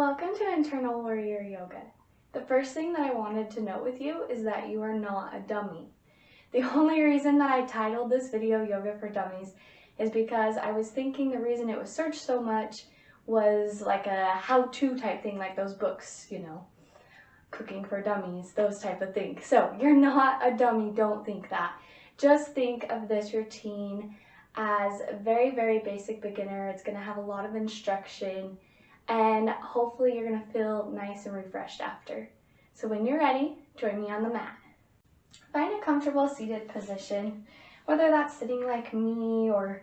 Welcome to Internal Warrior Yoga. The first thing that I wanted to note with you is that you are not a dummy. The only reason that I titled this video Yoga for Dummies is because I was thinking the reason it was searched so much was like a how-to type thing, like those books, you know, cooking for dummies, those type of things. So you're not a dummy, don't think that. Just think of this routine as a very, very basic beginner. It's gonna have a lot of instruction, and hopefully you're gonna feel nice and refreshed after. So when you're ready, join me on the mat. Find a comfortable seated position, whether that's sitting like me or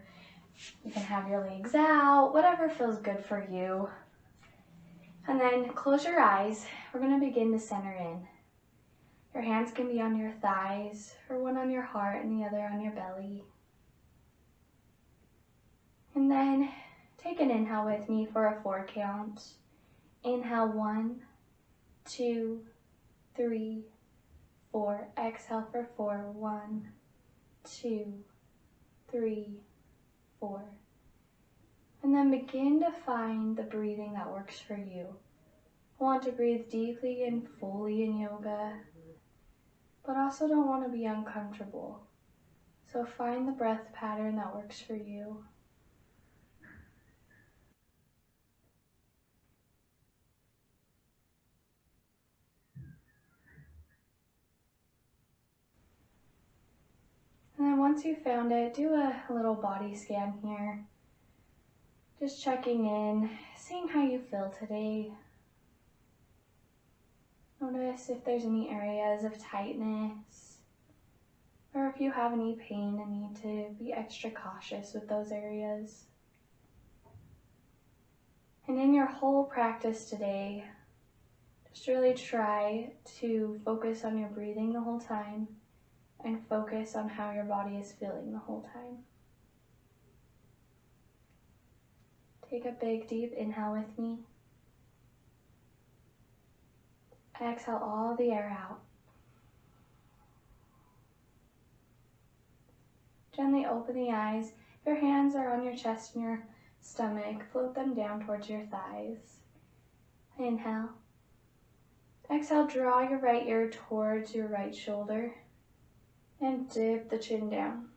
you can have your legs out, whatever feels good for you. And then close your eyes. We're gonna begin to center in. Your hands can be on your thighs, or one on your heart and the other on your belly. And then take an inhale with me for a 4 count. Inhale 1, 2, 3, 4. Exhale for 4. 1, 2, 3, 4. And then begin to find the breathing that works for you. Want to breathe deeply and fully in yoga, but also don't want to be uncomfortable. So find the breath pattern that works for you. And then once you've found it, do a little body scan here. Just checking in, seeing how you feel today. Notice if there's any areas of tightness, or if you have any pain and need to be extra cautious with those areas. And in your whole practice today, just really try to focus on your breathing the whole time and focus on how your body is feeling the whole time. Take a big deep inhale with me. Exhale all the air out. Gently open the eyes. If your hands are on your chest and your stomach, float them down towards your thighs. Inhale. Exhale, draw your right ear towards your right shoulder and dip the chin down.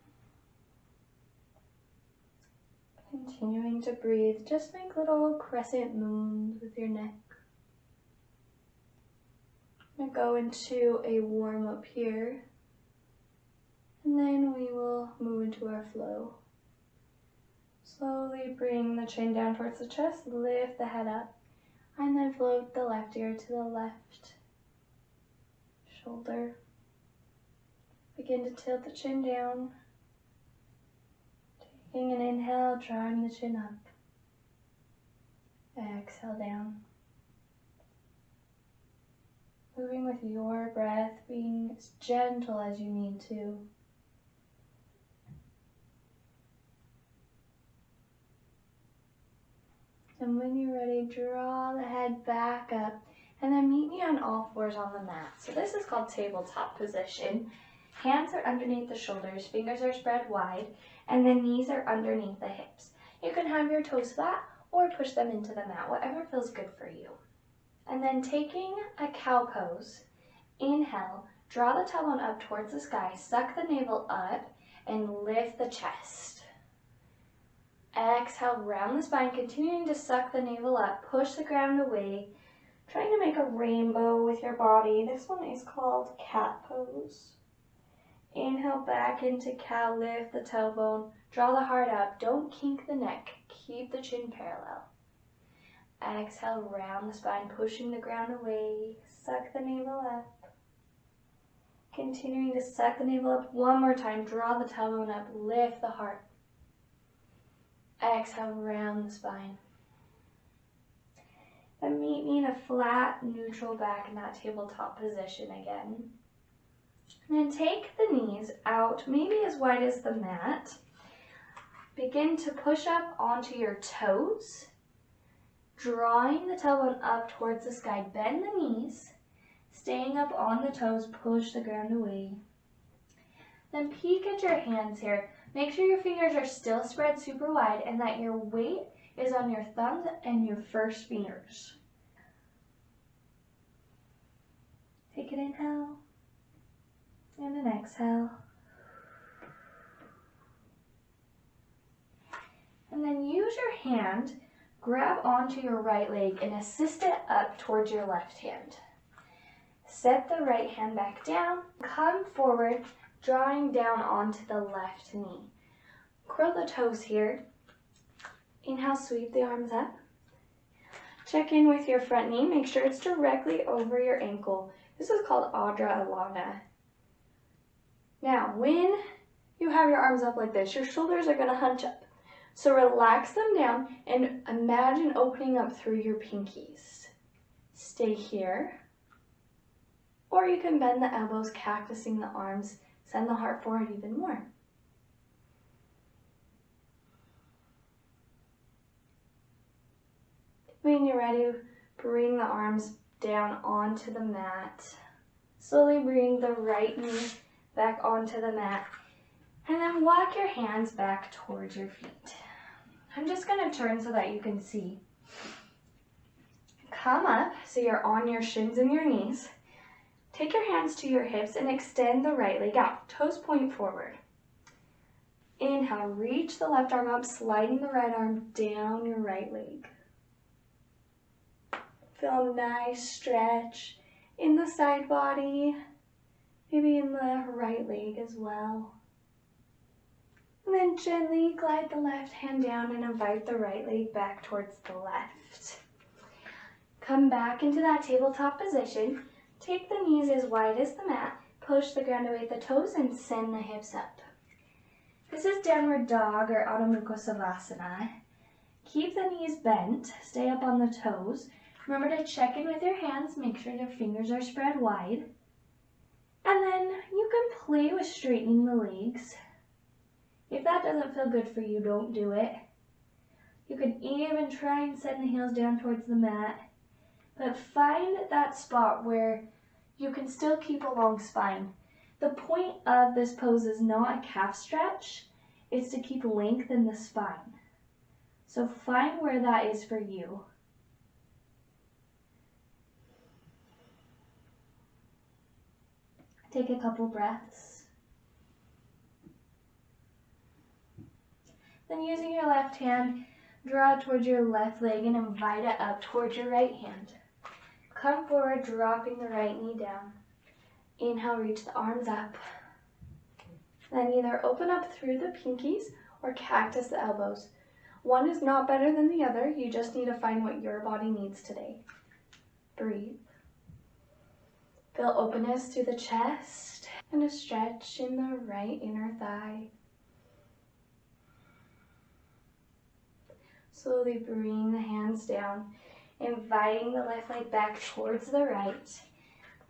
Continuing to breathe, just make little crescent moons with your neck. I'm going to go into a warm up here, and then we will move into our flow. Slowly bring the chin down towards the chest, lift the head up, and then float the left ear to the left shoulder. Begin to tilt the chin down. Taking an inhale, drawing the chin up. Exhale down. Moving with your breath, being as gentle as you need to. And when you're ready, draw the head back up and then meet me on all fours on the mat. So this is called tabletop position. Hands are underneath the shoulders, fingers are spread wide, and the knees are underneath the hips. You can have your toes flat or push them into the mat, whatever feels good for you. And then taking a cow pose, inhale, draw the tailbone up towards the sky, suck the navel up, and lift the chest. Exhale, round the spine, continuing to suck the navel up, push the ground away, trying to make a rainbow with your body. This one is called cat pose. Inhale back into cow, lift the tailbone, draw the heart up, don't kink the neck, keep the chin parallel. Exhale, round the spine, pushing the ground away, suck the navel up. Continuing to suck the navel up one more time, draw the tailbone up, lift the heart. Exhale, round the spine. And meet me in a flat, neutral back in that tabletop position again. And then take the knees out, maybe as wide as the mat. Begin to push up onto your toes, drawing the tailbone up towards the sky. Bend the knees, staying up on the toes, push the ground away. Then peek at your hands here. Make sure your fingers are still spread super wide and that your weight is on your thumbs and your first fingers. Take an inhale and an exhale. And then use your hand, grab onto your right leg and assist it up towards your left hand. Set the right hand back down, come forward, drawing down onto the left knee. Curl the toes here. Inhale, sweep the arms up. Check in with your front knee, make sure it's directly over your ankle. This is called Adra Alana. Now, when you have your arms up like this, your shoulders are gonna hunch up. So relax them down and imagine opening up through your pinkies. Stay here. Or you can bend the elbows, cactusing the arms, send the heart forward even more. When you're ready, bring the arms down onto the mat. Slowly bring the right knee back onto the mat. And then walk your hands back towards your feet. I'm just going to turn so that you can see. Come up so you're on your shins and your knees. Take your hands to your hips and extend the right leg out. Toes point forward. Inhale, reach the left arm up, sliding the right arm down your right leg. Feel a nice stretch in the side body, maybe in the right leg as well. And then gently glide the left hand down and invite the right leg back towards the left. Come back into that tabletop position. Take the knees as wide as the mat, push the ground away with the toes and send the hips up. This is downward dog or Adho Mukha Savasana. Keep the knees bent, stay up on the toes. Remember to check in with your hands, make sure your fingers are spread wide. And then you can play with straightening the legs. If that doesn't feel good for you, don't do it. You can even try and send the heels down towards the mat. But find that spot where you can still keep a long spine. The point of this pose is not a calf stretch, it's to keep length in the spine. So find where that is for you. Take a couple breaths. Then using your left hand, draw towards your left leg and invite it up towards your right hand. Come forward, dropping the right knee down. Inhale, reach the arms up. Then either open up through the pinkies or cactus the elbows. One is not better than the other. You just need to find what your body needs today. Breathe. Feel openness through the chest and a stretch in the right inner thigh. Slowly bring the hands down, inviting the left leg back towards the right.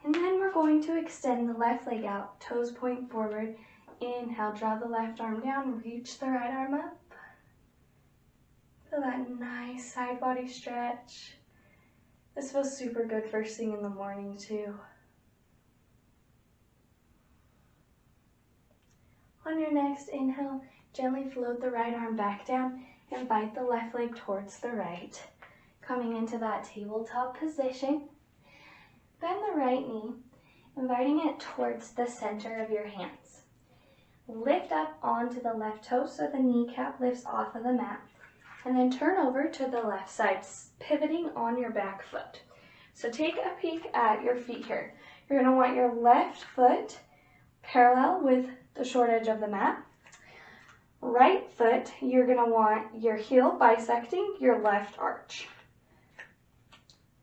And then we're going to extend the left leg out, toes point forward. Inhale, draw the left arm down, reach the right arm up. Feel that nice side body stretch. This feels super good first thing in the morning too. On your next inhale, gently float the right arm back down. Invite the left leg towards the right. Coming into that tabletop position. Bend the right knee, inviting it towards the center of your hands. Lift up onto the left toe so the kneecap lifts off of the mat. And then turn over to the left side, pivoting on your back foot. So take a peek at your feet here. You're going to want your left foot parallel with the short edge of the mat. Right foot, you're going to want your heel bisecting your left arch.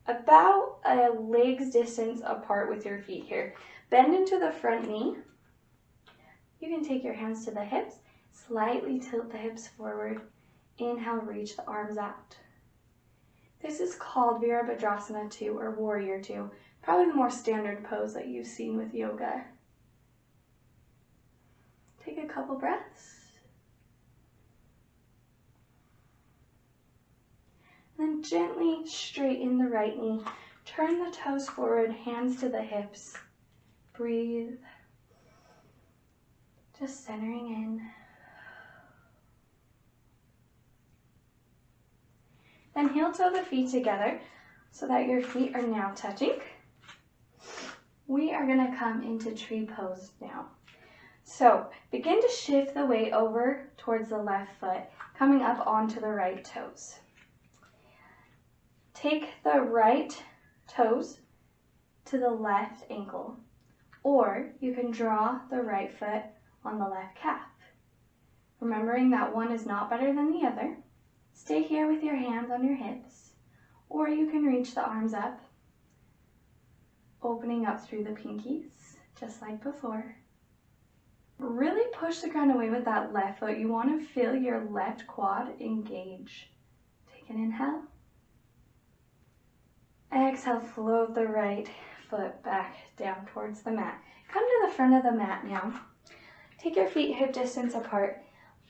About a leg's distance apart with your feet here. Bend into the front knee. You can take your hands to the hips, slightly tilt the hips forward. Inhale, reach the arms out. This is called Virabhadrasana 2 or Warrior 2. Probably the more standard pose that you've seen with yoga. Take a couple breaths. Then gently straighten the right knee. Turn the toes forward, hands to the hips. Breathe. Just centering in. Then heel toe the feet together so that your feet are now touching. We are going to come into tree pose now. So begin to shift the weight over towards the left foot, coming up onto the right toes. Take the right toes to the left ankle, or you can draw the right foot on the left calf. Remembering that one is not better than the other. Stay here with your hands on your hips, or you can reach the arms up, opening up through the pinkies, just like before. Really push the ground away with that left foot. You want to feel your left quad engage. Take an inhale. Exhale, float the right foot back down towards the mat. Come to the front of the mat now. Take your feet hip distance apart.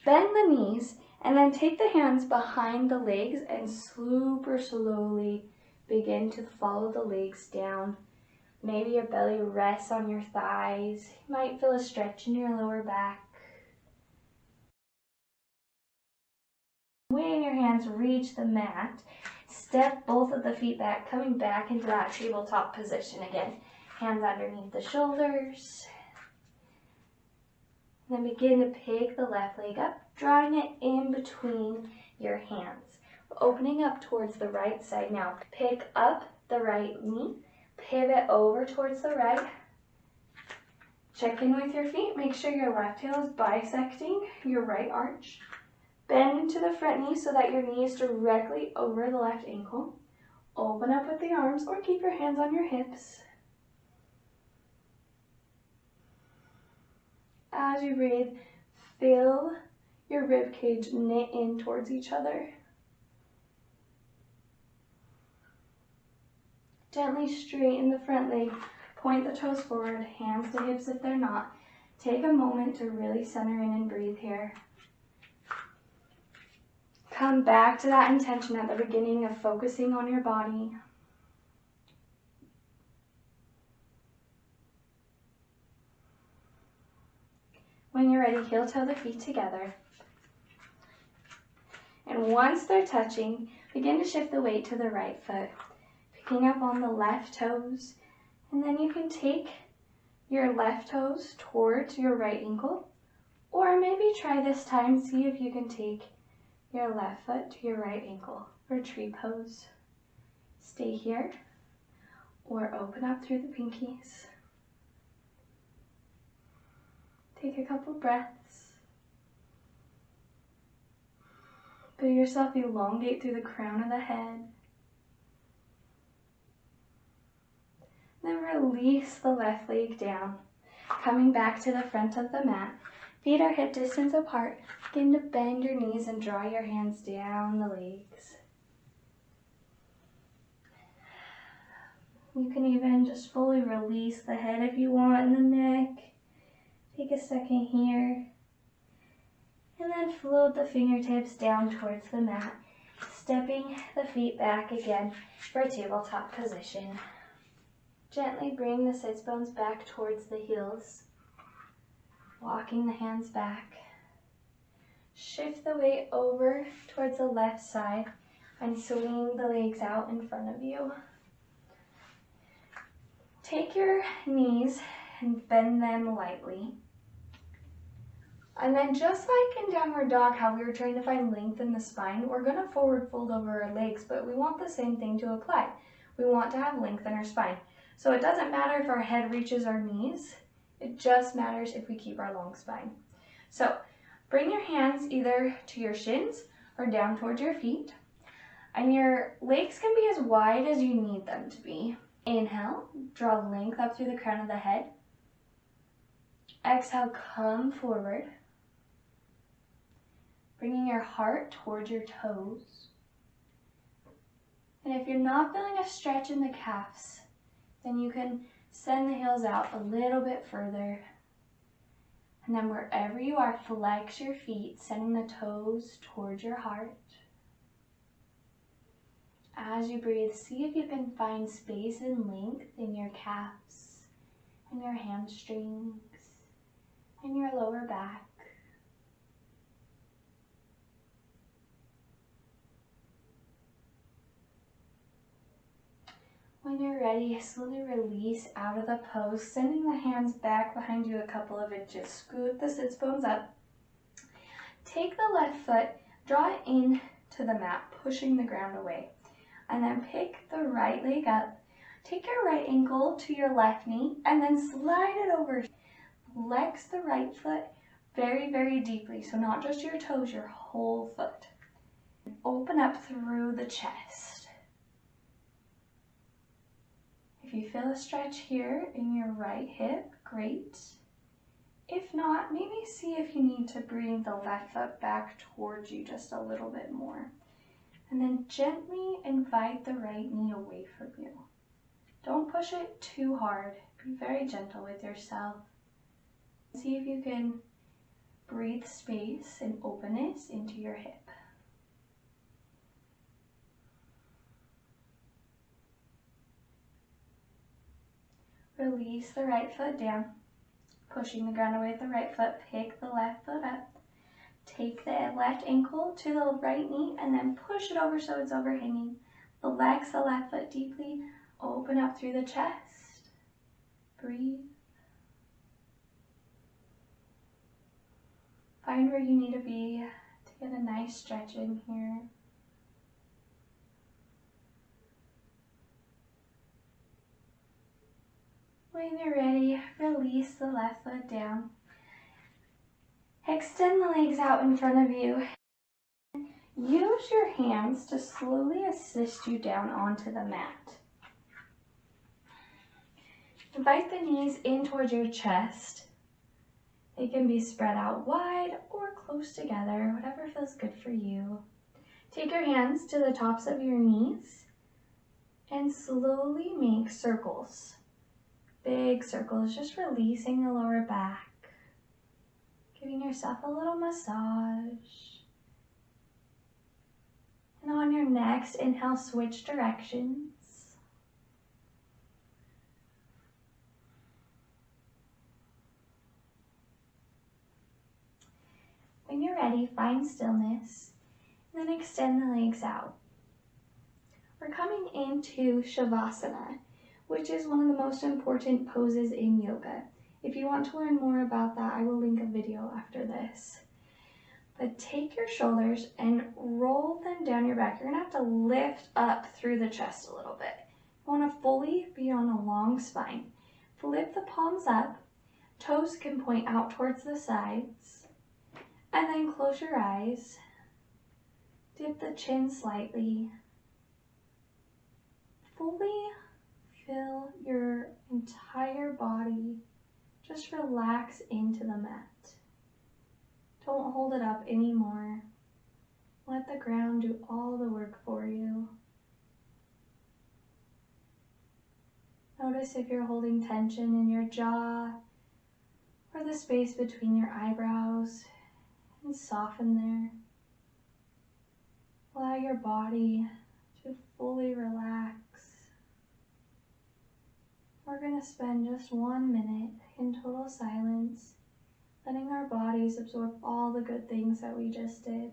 Bend the knees, and then take the hands behind the legs and super slowly begin to follow the legs down. Maybe your belly rests on your thighs. You might feel a stretch in your lower back. When your hands reach the mat, step both of the feet back, coming back into that tabletop position again. Hands underneath the shoulders. Then begin to pick the left leg up, drawing it in between your hands. Opening up towards the right side now. Pick up the right knee, pivot over towards the right. Check in with your feet. Make sure your left heel is bisecting your right arch. Bend into the front knee so that your knee is directly over the left ankle. Open up with the arms or keep your hands on your hips. As you breathe, feel your rib cage knit in towards each other. Gently straighten the front leg, point the toes forward, hands to hips if they're not. Take a moment to really center in and breathe here. Come back to that intention at the beginning of focusing on your body. When you're ready, heel toe the feet together. And once they're touching, begin to shift the weight to the right foot, picking up on the left toes. And then you can take your left toes towards your right ankle, or maybe try this time, see if you can take your left foot to your right ankle for tree pose. Stay here, or open up through the pinkies. Take a couple breaths. Feel yourself elongate through the crown of the head. Then release the left leg down, coming back to the front of the mat. Feet are hip distance apart. Begin to bend your knees and draw your hands down the legs. You can even just fully release the head if you want and the neck. Take a second here. And then float the fingertips down towards the mat, stepping the feet back again for a tabletop position. Gently bring the sits bones back towards the heels, walking the hands back. Shift the weight over towards the left side and swing the legs out in front of you. Take your knees and bend them lightly. And then just like in downward dog, how we were trying to find length in the spine, we're going to forward fold over our legs, but we want the same thing to apply. We want to have length in our spine. So it doesn't matter if our head reaches our knees, it just matters if we keep our long spine. So bring your hands either to your shins or down towards your feet, and your legs can be as wide as you need them to be. Inhale, draw length up through the crown of the head. Exhale, come forward, bringing your heart towards your toes. And if you're not feeling a stretch in the calves, then you can send the heels out a little bit further. And then wherever you are, flex your feet, sending the toes towards your heart. As you breathe, see if you can find space and length in your calves and your hamstrings and your lower back. When you're ready, slowly release out of the pose, sending the hands back behind you a couple of inches. Scoot the sits bones up. Take the left foot, draw it in to the mat, pushing the ground away. And then pick the right leg up. Take your right ankle to your left knee and then slide it over. Flex the right foot very, very deeply. So not just your toes, your whole foot. Open up through the chest. If you feel a stretch here in your right hip, great. If not, maybe see if you need to bring the left foot back towards you just a little bit more. And then gently invite the right knee away from you. Don't push it too hard. Be very gentle with yourself. See if you can breathe space and openness into your hip. Release the right foot down, pushing the ground away with the right foot. Pick the left foot up. Take the left ankle to the right knee and then push it over so it's overhanging. Flex the left foot deeply. Open up through the chest. Breathe. Find where you need to be to get a nice stretch in here. When you're ready, release the left foot down. Extend the legs out in front of you. Use your hands to slowly assist you down onto the mat. Invite the knees in towards your chest. They can be spread out wide or close together, whatever feels good for you. Take your hands to the tops of your knees and slowly make circles. Big circles, just releasing the lower back. Giving yourself a little massage. And on your next inhale, switch directions. When you're ready, find stillness, and then extend the legs out. We're coming into Shavasana, which is one of the most important poses in yoga. If you want to learn more about that, I will link a video after this. But take your shoulders and roll them down your back. You're gonna have to lift up through the chest a little bit. You wanna fully be on a long spine. Flip the palms up, toes can point out towards the sides, and then close your eyes. Dip the chin slightly. Fully fill your entire body. Just relax into the mat. Don't hold it up anymore. Let the ground do all the work for you. Notice if you're holding tension in your jaw or the space between your eyebrows, and soften there. Allow your body to fully relax. We're going to spend just 1 minute in total silence, letting our bodies absorb all the good things that we just did.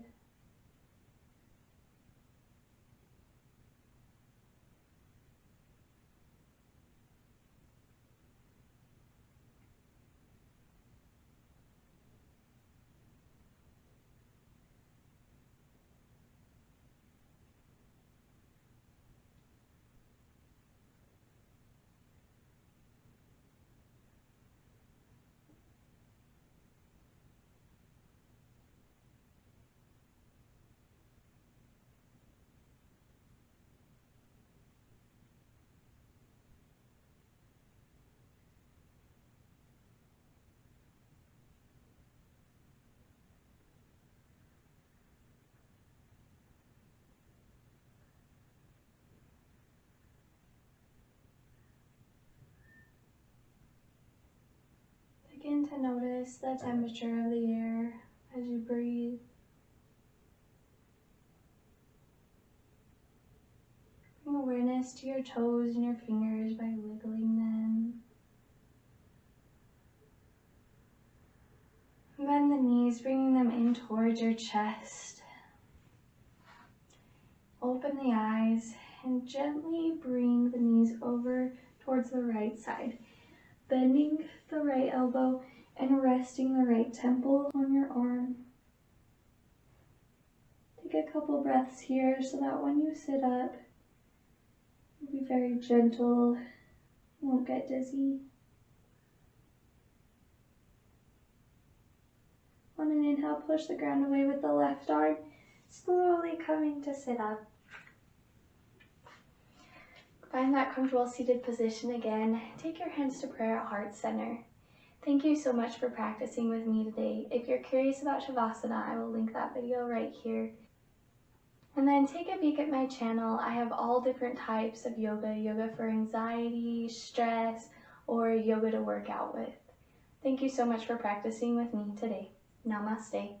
Begin to notice the temperature of the air as you breathe. Bring awareness to your toes and your fingers by wiggling them. Bend the knees, bringing them in towards your chest. Open the eyes and gently bring the knees over towards the right side, bending the right elbow and resting the right temple on your arm. Take a couple breaths here so that when you sit up, you'll be very gentle, you won't get dizzy. On an inhale, push the ground away with the left arm, slowly coming to sit up. Find that comfortable seated position again. Take your hands to prayer at heart center. Thank you so much for practicing with me today. If you're curious about Shavasana, I will link that video right here. And then take a peek at my channel. I have all different types of yoga, yoga for anxiety, stress, or yoga to work out with. Thank you so much for practicing with me today. Namaste.